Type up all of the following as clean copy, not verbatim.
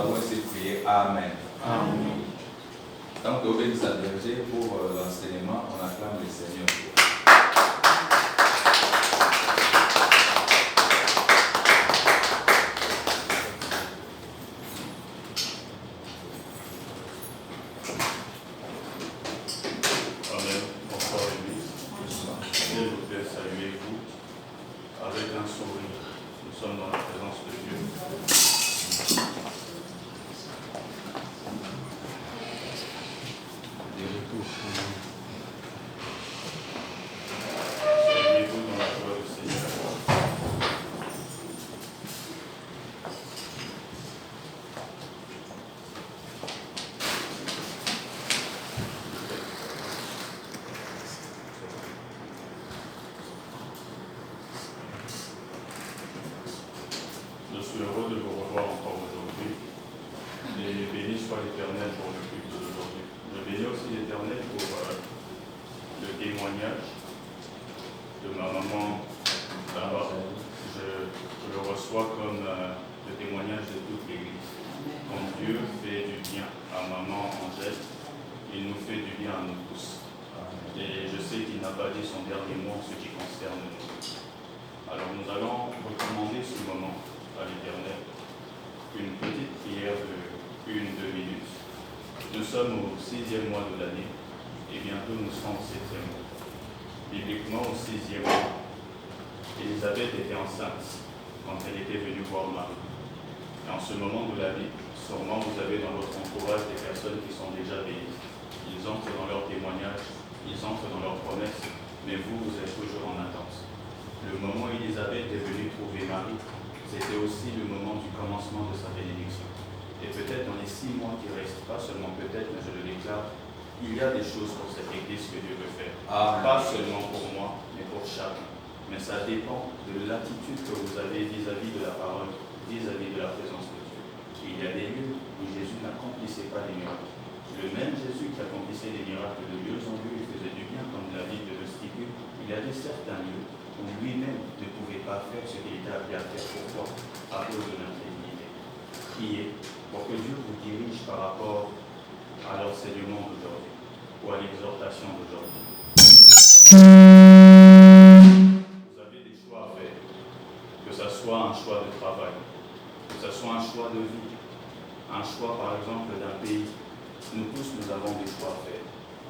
avons ainsi prié. Amen. Amen. Donc, au béni s'adresser pour l'enseignement, on acclame le Seigneur. Amen. Bonsoir l'église. Je voudrais saluer vous avec un sourire. Nous sommes dans la présence de Dieu. Saluez-vous dans la joie du Seigneur. Je suis heureux de vous revoir encore aujourd'hui. Et béni soit l'Éternel pour le culte d'aujourd'hui. Je bénis aussi l'Éternel pour le témoignage de ma maman là-bas. Je le reçois comme le témoignage de toute l'Église. Quand Dieu fait du bien à maman Angèle, il nous fait du bien à nous tous. Et je sais qu'il n'a pas dit son dernier mot en ce qui concerne nous. Alors nous allons recommander ce moment à l'Éternel. Une petite prière de 1-2 minutes. Nous sommes au 6e mois de l'année et bientôt nous serons au 7e mois. Bibliquement, au 6e mois, Élisabeth était enceinte quand elle était venue voir Marie. Et en ce moment de la vie, sûrement vous avez dans votre entourage des personnes qui sont déjà bénies. Ils entrent dans leur témoignage, ils entrent dans leurs promesses, mais vous êtes toujours en attente. Le moment où Élisabeth est venue trouver Marie, c'était aussi le moment du commencement de sa bénédiction. Et peut-être dans les 6 mois qui restent, pas seulement peut-être, mais je le déclare, il y a des choses pour cette Église que Dieu veut faire. Pas seulement pour moi, mais pour chacun. Mais ça dépend de l'attitude que vous avez vis-à-vis de la parole, vis-à-vis de la présence de Dieu. Il y a des lieux où Jésus n'accomplissait pas des miracles. Le même Jésus qui accomplissait des miracles de lieu en lieu, il faisait du bien, comme la Bible le stipule. Il y avait certains lieux où lui-même ne pouvait pas faire ce qu'il était appelé à faire. Pourquoi? À cause de notre divinité. Priez pour que Dieu vous dirige par rapport à l'enseignement d'aujourd'hui ou à l'exhortation d'aujourd'hui. Vous avez des choix à faire, que ce soit un choix de travail, que ce soit un choix de vie, un choix par exemple d'un pays. Nous tous, nous avons des choix à faire.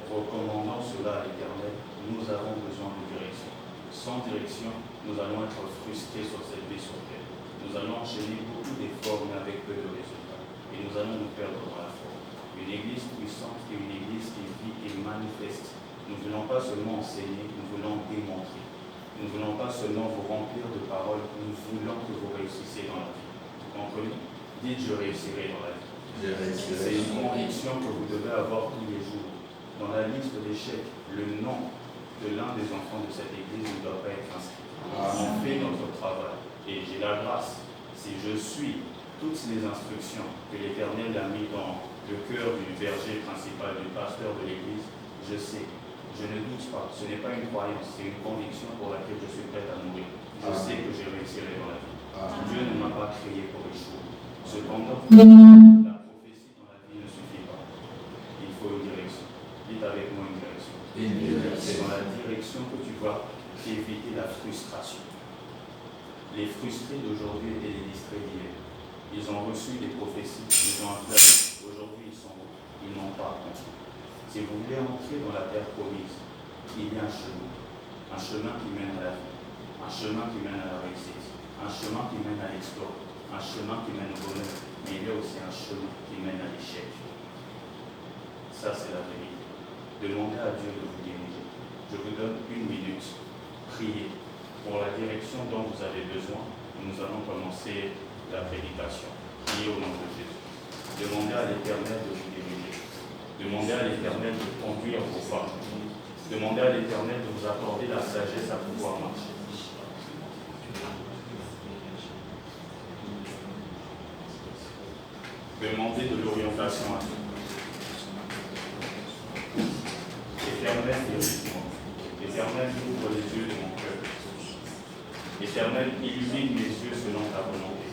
Recommandant cela à l'Éternel, nous avons besoin de direction. Sans direction, nous allons être frustrés sur cette vie sur terre. Nous allons enchaîner beaucoup d'efforts, mais avec peu de résultats. Et nous allons nous perdre dans la foi. Une église puissante et une église qui vit et manifeste. Nous ne voulons pas seulement enseigner, nous voulons démontrer. Nous ne voulons pas seulement vous remplir de paroles, nous voulons que vous réussissiez dans la vie. Vous comprenez? Dites, je réussirai dans la vie. C'est une conviction que vous devez avoir tous les jours. Dans la liste d'échecs, le nom de l'un des enfants de cette église ne doit pas être inscrit. On fait notre travail. Et j'ai la grâce, si je suis toutes les instructions que l'Éternel a mis dans le cœur du berger principal, du pasteur de l'église, je sais, je ne doute pas. Ce n'est pas une croyance, c'est une conviction pour laquelle je suis prêt à mourir. Je sais que je réussirai dans la vie. Dieu ne m'a pas créé pour échouer. Cependant, la prophétie dans la vie ne suffit pas. Il faut une direction. Dites avec moi une direction. C'est dans la direction que tu vas éviter la frustration. Les frustrés d'aujourd'hui étaient les distraits d'hier. Ils ont reçu des prophéties, ils ont acclamé. Aujourd'hui, ils sont où? Ils n'ont pas compris. Si vous voulez entrer dans la terre promise, il y a un chemin qui mène à la vie, un chemin qui mène à la réussite, un chemin qui mène à l'exploit, un chemin qui mène au bonheur, mais il y a aussi un chemin qui mène à l'échec. Ça, c'est la vérité. Demandez à Dieu de vous diriger. Je vous donne 1 minute. Priez pour la direction dont vous avez besoin. Nous allons commencer la prédication. Priez au nom de Jésus. Demandez à l'Éternel de vous diriger. Demandez à l'Éternel de conduire vos pas. Demandez à l'Éternel de vous accorder la sagesse à pouvoir marcher. Demandez de l'orientation à Dieu. Éternel, dirige-moi. Éternel, ouvre les yeux de mon cœur. Éternel, illumine mes yeux selon ta volonté.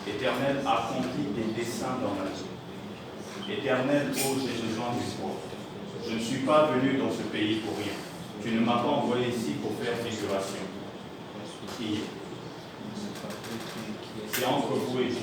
Éternel, accomplis tes desseins dans Éternel, oh, j'ai besoin de toi. Je ne suis pas venu dans ce pays pour rien. Tu ne m'as pas envoyé ici pour faire figuration. Priez. C'est entre vous et Dieu.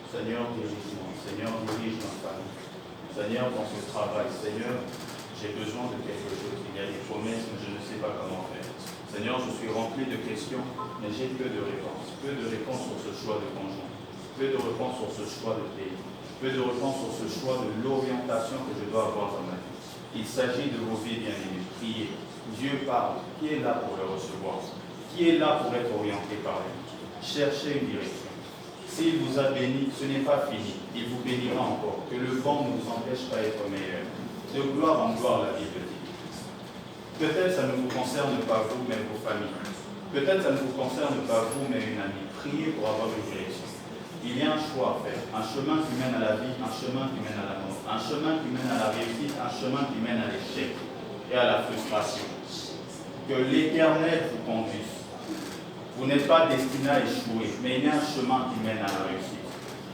Seigneur, dirige-moi. Seigneur, dirige ma famille. Seigneur, dans ce travail, Seigneur, j'ai besoin de quelque chose. Il y a des promesses, mais je ne sais pas comment faire. Seigneur, je suis rempli de questions, mais j'ai peu de réponses. Peu de réponses sur ce choix de conjoint. Peu de réponses sur ce choix de pays. Peu de réponses sur ce choix de l'orientation que je dois avoir dans ma vie. Il s'agit de vos vies bien-aimées. Priez. Dieu parle. Qui est là pour le recevoir? Qui est là pour être orienté par lui? Cherchez une direction. S'il vous a béni, ce n'est pas fini. Il vous bénira encore. Que le vent ne vous empêche pas d'être meilleur. De gloire en gloire, la Bible dit. Peut-être ça ne vous concerne pas vous, mais vos familles. Peut-être ça ne vous concerne pas vous, mais une amie. Priez pour avoir une direction. Il y a un choix à faire. Un chemin qui mène à la vie, un chemin qui mène à la mort. Un chemin qui mène à la réussite, un chemin qui mène à l'échec et à la frustration. Que l'Éternel vous conduise. Vous n'êtes pas destiné à échouer, mais il y a un chemin qui mène à la réussite.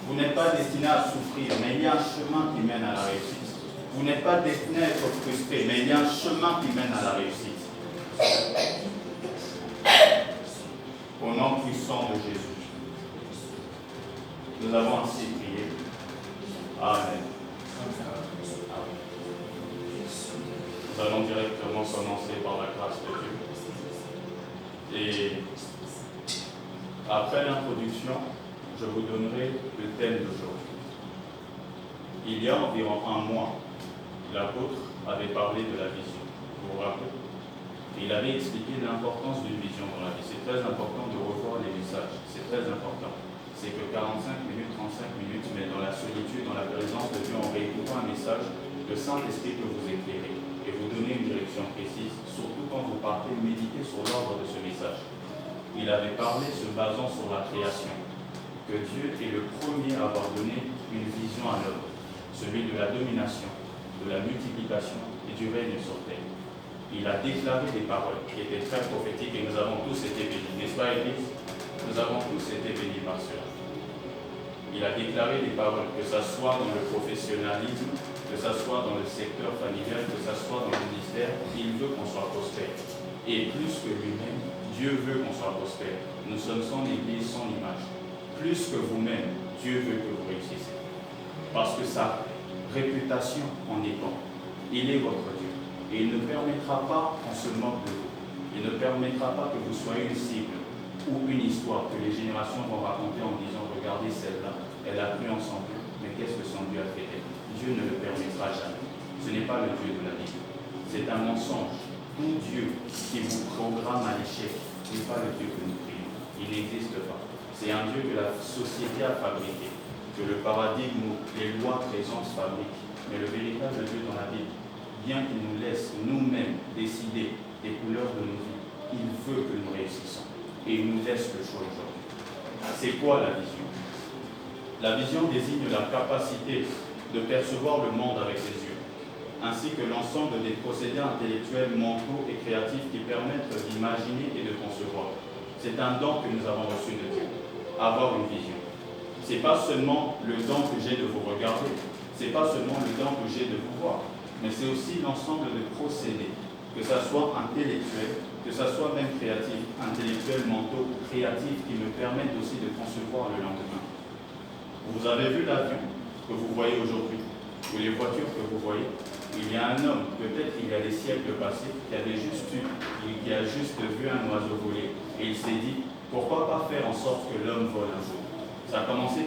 Vous n'êtes pas destiné à souffrir, mais il y a un chemin qui mène à la réussite. Vous n'êtes pas destiné à être frustré, mais il y a un chemin qui mène à la réussite. Au nom puissant de Jésus, nous avons ainsi prié. Amen. Nous allons directement commencer par la grâce de Dieu. Et après l'introduction, je vous donnerai le thème d'aujourd'hui. Il y a environ un mois, l'apôtre avait parlé de la vision. Vous vous rappelez? Il avait expliqué l'importance d'une vision dans la vie. C'est très important de revoir les messages. C'est très important. C'est que 45 minutes, 35 minutes, mais dans la solitude, dans la présence de Dieu, en réécoutant un message, le Saint-Esprit peut vous éclairer et vous donner une direction précise, surtout quand vous partez méditer sur l'ordre de ce message. Il avait parlé se basant sur la création, que Dieu est le premier à avoir donné une vision à l'homme, celui de la domination, de la multiplication et du règne sur terre. Il a déclaré des paroles qui étaient très prophétiques et nous avons tous été bénis, n'est-ce pas, Église? Nous avons tous été bénis par cela. Il a déclaré des paroles, que ce soit dans le professionnalisme, que ce soit dans le secteur familial, que ce soit dans le ministère, il veut qu'on soit prospère. Et plus que lui-même, Dieu veut qu'on soit prospère. Nous sommes son Église, son image. Plus que vous-même, Dieu veut que vous réussissiez. Parce que sa réputation en est bon. Il est votre Dieu. Et il ne permettra pas qu'on se moque de vous. Il ne permettra pas que vous soyez une cible ou une histoire que les générations vont raconter en disant « Regardez celle-là, elle a cru en son Dieu, mais qu'est-ce que son Dieu a fait d'elle ?» Dieu ne le permettra jamais. Ce n'est pas le Dieu de la Bible. C'est un mensonge. Tout Dieu qui vous programme à l'échec n'est pas le Dieu que nous prions. Il n'existe pas. C'est un Dieu que la société a fabriqué, que le paradigme, les lois présentes fabriquent. Mais le véritable Dieu dans la Bible, bien qu'il nous laisse nous-mêmes décider des couleurs de nos vies, il veut que nous réussissons. Et il nous laisse le choix aujourd'hui. C'est quoi la vision? La vision désigne la capacité de percevoir le monde avec ses yeux, ainsi que l'ensemble des procédés intellectuels, mentaux et créatifs qui permettent d'imaginer et de concevoir. C'est un don que nous avons reçu de Dieu, avoir une vision. Ce n'est pas seulement le don que j'ai de vous regarder, ce n'est pas seulement le don que j'ai de vous voir, mais c'est aussi l'ensemble de procédés, que ce soit intellectuel, que ce soit même créatif, intellectuel, mentaux, créatif, qui me permettent aussi de concevoir le lendemain. Vous avez vu l'avion que vous voyez aujourd'hui, ou les voitures que vous voyez. Il y a un homme, peut-être il y a des siècles passés, qui a juste vu un oiseau voler. Et il s'est dit, pourquoi pas faire en sorte que l'homme vole un jour? Ça a commencé